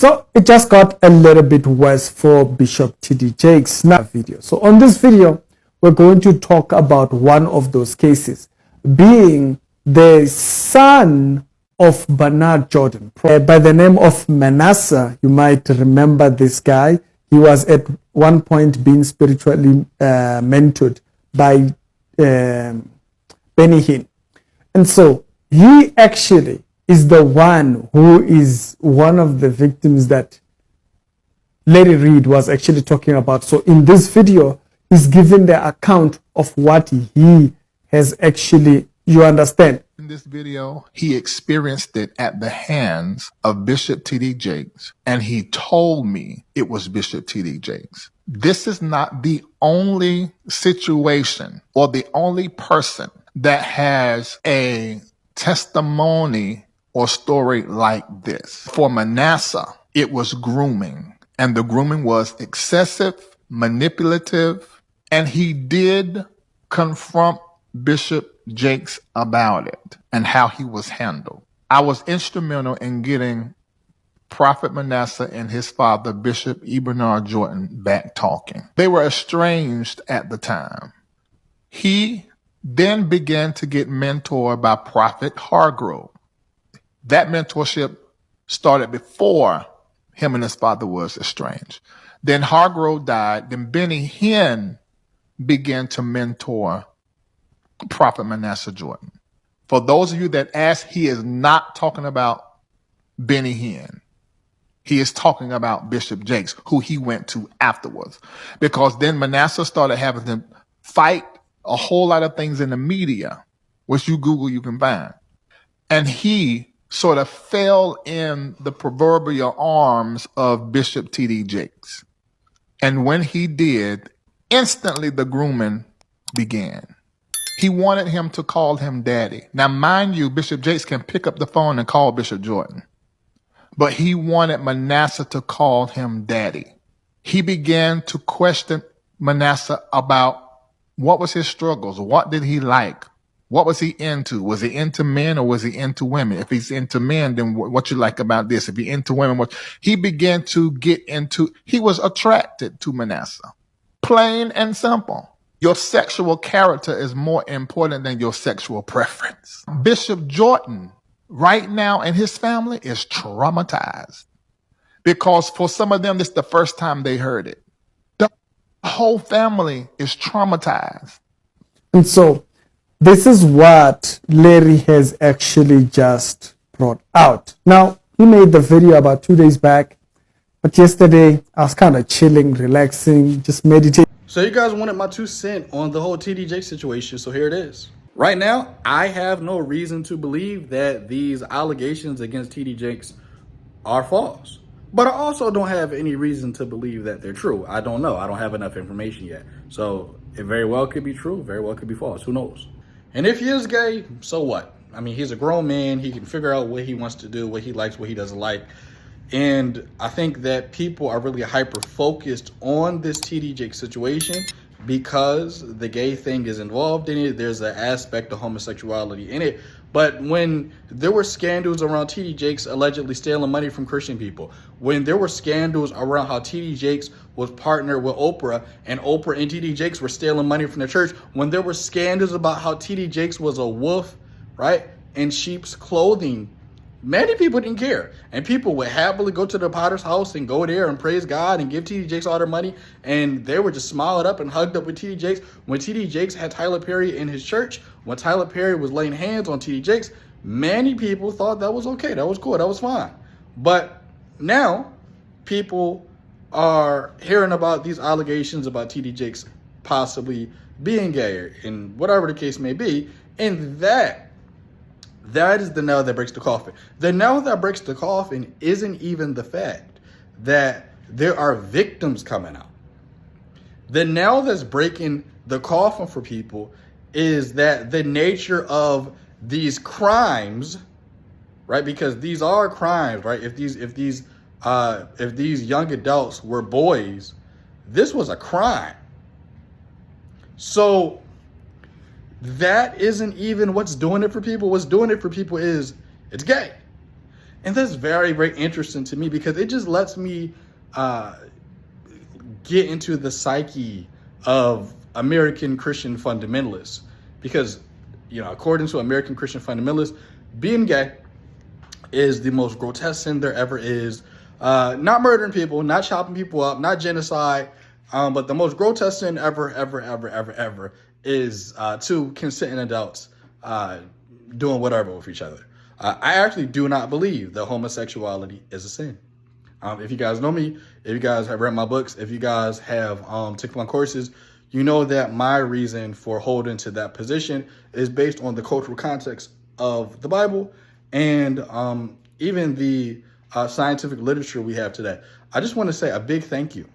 So it just got a little bit worse for Bishop TD Jakes now video. So on this video, we're going to talk about one of those cases, being the son of Bernard Jordan by the name of Manasseh. You might remember this guy. He was at one point being spiritually mentored by Benny Hinn. And so he actually is the one who is one of the victims that Larry Reid was actually talking about. So in this video, he's given the account of what he has actually, you understand? In this video, he experienced it at the hands of Bishop TD Jakes, and he told me it was Bishop TD Jakes. This is not the only situation or the only person that has a testimony or story like this. For Manasseh, it was grooming, and the grooming was excessive, manipulative, and he did confront Bishop Jakes about it and how he was handled. I was instrumental in getting Prophet Manasseh and his father, Bishop Bernard Jordan, back talking. They were estranged at the time. He then began to get mentored by Prophet Hargrove. That mentorship started before him and his father was estranged. Then Hargrove died. Then Benny Hinn began to mentor Prophet Manasseh Jordan. For those of you that ask, he is not talking about Benny Hinn. He is talking about Bishop Jakes, who he went to afterwards. Because then Manasseh started having to fight a whole lot of things in the media, which you Google, you can find. And he sort of fell in the proverbial arms of Bishop TD Jakes. And when he did, instantly the grooming began. He wanted him to call him daddy. Now, mind you, Bishop Jakes can pick up the phone and call Bishop Jordan. But he wanted Manasseh to call him daddy. He began to question Manasseh about what was his struggles, what did he like, what was he into? Was he into men or was he into women? If he's into men, then what you like about this? If he into women, what he began to get into, he was attracted to Manasseh. Plain and simple. Your sexual character is more important than your sexual preference. Bishop Jordan, right now, and his family is traumatized because for some of them, this is the first time they heard it. The whole family is traumatized. And so this is what Larry has actually just brought out. Now, he made the video about 2 days back, but yesterday I was kind of chilling, relaxing, just meditating. So you guys wanted my 2 cents on the whole TD Jakes situation, so here it is. Right now, I have no reason to believe that these allegations against TD Jakes are false. But I also don't have any reason to believe that they're true. I don't know. I don't have enough information yet. So it very well could be true, very well could be false. Who knows? And if he is gay, so what? I mean, he's a grown man. He can figure out what he wants to do, what he likes, what he doesn't like. And I think that people are really hyper-focused on this TD Jakes situation because the gay thing is involved in it. There's an aspect of homosexuality in it. But when there were scandals around TD Jakes allegedly stealing money from Christian people, when there were scandals around how TD Jakes was partnered with Oprah and Oprah and TD Jakes were stealing money from the church, when there were scandals about how TD Jakes was a wolf, right, in sheep's clothing, many people didn't care. And people would happily go to the potter's house and go there and praise God and give TD Jakes all their money. And they were just smiling up and hugged up with TD Jakes. When TD Jakes had Tyler Perry in his church, when Tyler Perry was laying hands on TD Jakes, many people thought that was okay. That was cool. That was fine. But now people are hearing about these allegations about TD Jakes possibly being gay and whatever the case may be. And that is the nail that breaks the coffin. The nail that breaks the coffin isn't even the fact that there are victims coming out. The nail that's breaking the coffin for people is that the nature of these crimes, right? Because these are crimes, right? If these young adults were boys, this was a crime. So that isn't even what's doing it for people. What's doing it for people is it's gay. And that's very, very interesting to me because it just lets me get into the psyche of American Christian fundamentalists. Because, according to American Christian fundamentalists, being gay is the most grotesque sin there ever is. Not murdering people, not chopping people up, not genocide, but the most grotesque sin ever is two consenting adults doing whatever with each other. I actually do not believe that homosexuality is a sin. If you guys know me, if you guys have read my books, if you guys have taken my courses, you know that my reason for holding to that position is based on the cultural context of the Bible and even the scientific literature we have today. I just want to say a big thank you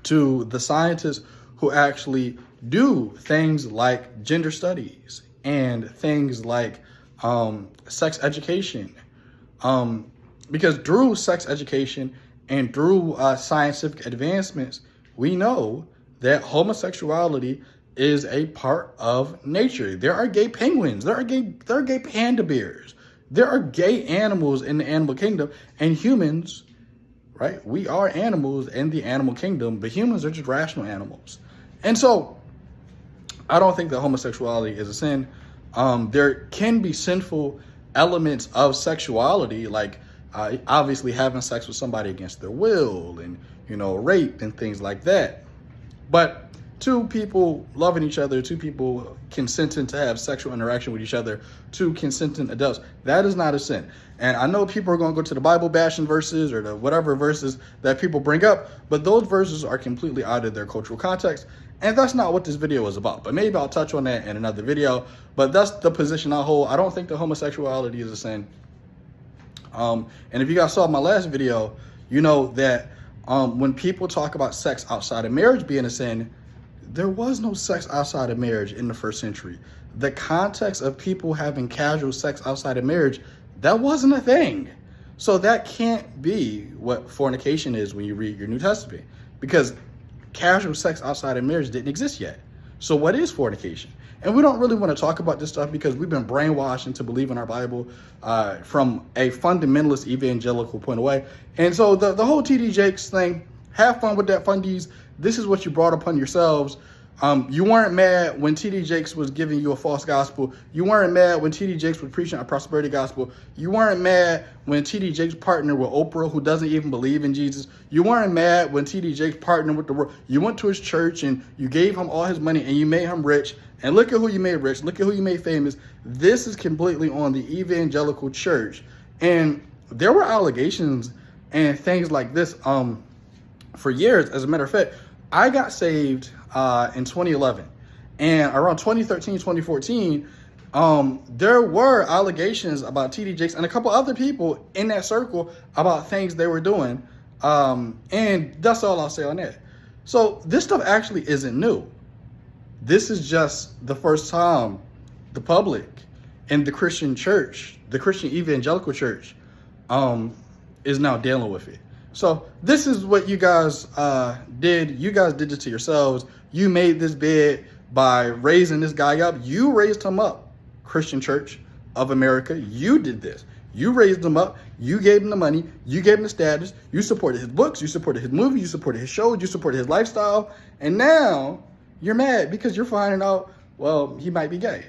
to the scientists who actually do things like gender studies and things like sex education. Because through sex education and through scientific advancements, we know that homosexuality is a part of nature. There are gay penguins. There are gay panda bears. There are gay animals in the animal kingdom, and humans, right? We are animals in the animal kingdom, but humans are just rational animals. And so I don't think that homosexuality is a sin. There can be sinful elements of sexuality, like obviously having sex with somebody against their will and, rape and things like that. But two people loving each other, two people consenting to have sexual interaction with each other, two consenting adults, that is not a sin. And I know people are going to go to the Bible bashing verses or the whatever verses that people bring up, but those verses are completely out of their cultural context. And that's not what this video is about. But maybe I'll touch on that in another video. But that's the position I hold. I don't think that homosexuality is a sin. And if you guys saw my last video, you know that when people talk about sex outside of marriage being a sin, there was no sex outside of marriage in the first century. The context of people having casual sex outside of marriage, that wasn't a thing. So that can't be what fornication is when you read your New Testament, because casual sex outside of marriage didn't exist yet. So what is fornication? And we don't really want to talk about this stuff because we've been brainwashed into believing our Bible from a fundamentalist evangelical point of view. And so the whole TD Jakes thing, have fun with that, fundies. This is what you brought upon yourselves. You weren't mad when TD Jakes was giving you a false gospel. You weren't mad when TD Jakes was preaching a prosperity gospel. You weren't mad when TD Jakes partnered with Oprah, who doesn't even believe in Jesus. You weren't mad when TD Jakes partnered with the world. You went to his church and you gave him all his money and you made him rich. And look at who you made rich. Look at who you made famous. This is completely on the evangelical church. And there were allegations and things like this for years. As a matter of fact, I got saved in 2011, and around 2013, 2014, there were allegations about TD Jakes and a couple other people in that circle about things they were doing. And that's all I'll say on that. So this stuff actually isn't new. This is just the first time the public and the Christian church, the Christian evangelical church, is now dealing with it. So this is what you guys did. You guys did it to yourselves. You made this bed by raising this guy up. You raised him up, Christian Church of America. You did this. You raised him up. You gave him the money. You gave him the status. You supported his books. You supported his movies. You supported his shows. You supported his lifestyle. And now you're mad because you're finding out, well, he might be gay.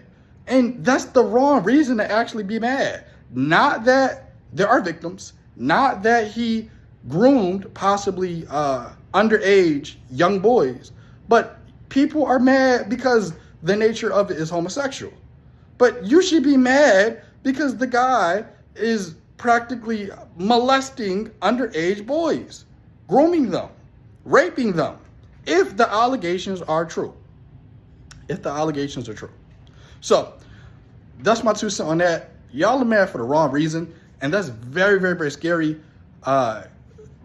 And that's the wrong reason to actually be mad. Not that there are victims. Not that he groomed possibly underage young boys, but people are mad because the nature of it is homosexual. But you should be mad because the guy is practically molesting underage boys, grooming them, raping them, if the allegations are true. If the allegations are true. So that's my 2 cents on that. Y'all are mad for the wrong reason, and that's very, very, very scary.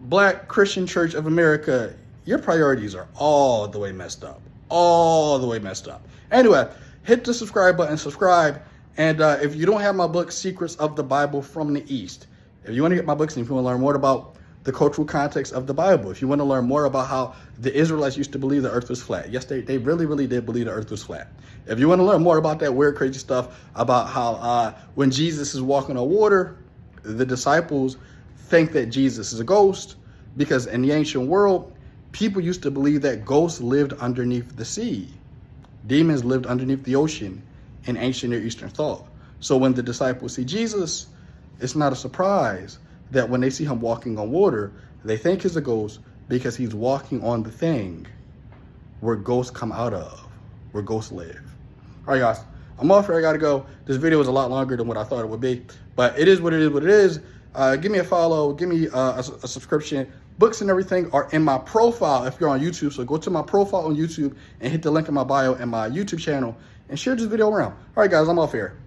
Black Christian Church of America, your priorities are all the way messed up. All the way messed up. Anyway, hit the subscribe button, subscribe. And if you don't have my book, Secrets of the Bible from the East, if you want to get my books and if you want to learn more about the cultural context of the Bible, if you want to learn more about how the Israelites used to believe the earth was flat. Yes, they really, really did believe the earth was flat. If you want to learn more about that weird, crazy stuff about how when Jesus is walking on water, The disciples think that Jesus is a ghost because in the ancient world, people used to believe that ghosts lived underneath the sea. Demons lived underneath the ocean in ancient Near Eastern thought. So when the disciples see Jesus, it's not a surprise that when they see him walking on water, they think he's a ghost because he's walking on the thing where ghosts come out of, where ghosts live. All right, guys, I'm off here. I got to go. This video was a lot longer than what I thought it would be, but it is what it is. Give me a follow. Give me a subscription. Books and everything are in my profile if you're on YouTube. So go to my profile on YouTube and hit the link in my bio and my YouTube channel and share this video around. All right, guys, I'm off here.